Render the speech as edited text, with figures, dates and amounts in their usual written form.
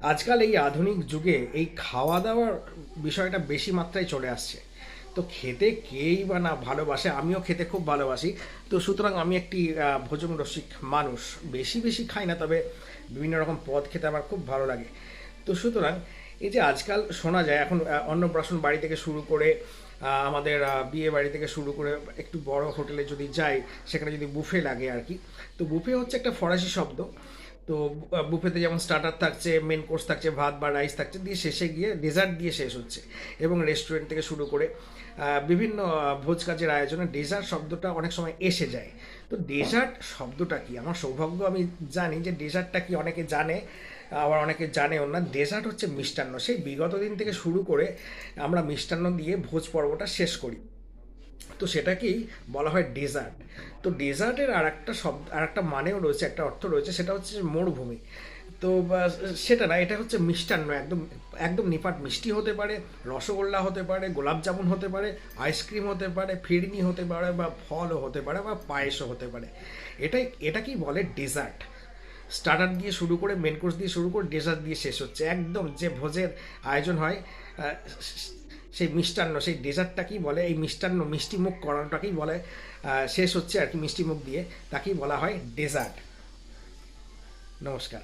আজকাল এই আধুনিক যুগে এই খাওয়া দাওয়ার বিষয়টা বেশি মাত্রায় চলে আসছে। তো খেতে কেই বা না ভালোবাসে, আমিও খেতে খুব ভালোবাসি। তো সুতরাং আমি একটি ভোজন রসিক মানুষ। বেশি বেশি খাই না, তবে বিভিন্ন রকম পদ খেতে আমার খুব ভালো লাগে। তো সুতরাং এই যে আজকাল শোনা যায় এখন অন্নপ্রাশন বাড়ি থেকে শুরু করে আমাদের বিয়ে বাড়ি থেকে শুরু করে একটু বড় হোটেলে যদি যাই, সেখানে যদি বুফে লাগে আর কি। তো বুফে হচ্ছে একটা ফরাসি শব্দ। তো বুফেতে যেমন স্টার্টার থাকছে, মেন কোর্স থাকছে, ভাত বা রাইস থাকছে, দিয়ে শেষে গিয়ে ডেজার্ট দিয়ে শেষ হচ্ছে। এবং রেস্টুরেন্ট থেকে শুরু করে বিভিন্ন ভোজ কাজের আয়োজনে ডেজার্ট শব্দটা অনেক সময় এসে যায়। তো ডেজার্ট শব্দটা কি, আমার সৌভাগ্য আমি জানি যে ডেজার্টটা কি অনেকে জানে, আবার অনেকে জানেও না। ডেজার্ট হচ্ছে মিষ্টান্ন। সেই বিগত দিন থেকে শুরু করে আমরা মিষ্টান্ন দিয়ে ভোজ পর্বটা শেষ করি। তো সেটাকেই বলা হয় ডেজার্ট। তো ডেজার্টের আর একটা শব্দ, আর একটা মানেও রয়েছে, একটা অর্থ রয়েছে, সেটা হচ্ছে যে মরুভূমি। তো সেটা না, এটা হচ্ছে মিষ্টান্ন। একদম একদম নিপাট মিষ্টি হতে পারে, রসগোল্লা হতে পারে, গোলাপ জামুন হতে পারে, আইসক্রিম হতে পারে, ফিরনি হতে পারে, বা ফলও হতে পারে, বা পায়েসও হতে পারে। এটাকেই বলে ডেজার্ট। স্টার্টার দিয়ে শুরু করে, মেন কোর্স দিয়ে শুরু করে, ডেজার্ট দিয়ে শেষ হচ্ছে। একদম যে ভোজের আয়োজন হয়, আহ, সেই মিষ্টান্ন, সেই ডেজার্টটাকেই বলে, এই মিষ্টান্ন মিষ্টি মুখ করানোটাকেই বলে, শেষ হচ্ছে আর কি মিষ্টি মুখ দিয়ে, তাকেই বলা হয় ডেজার্ট। নমস্কার।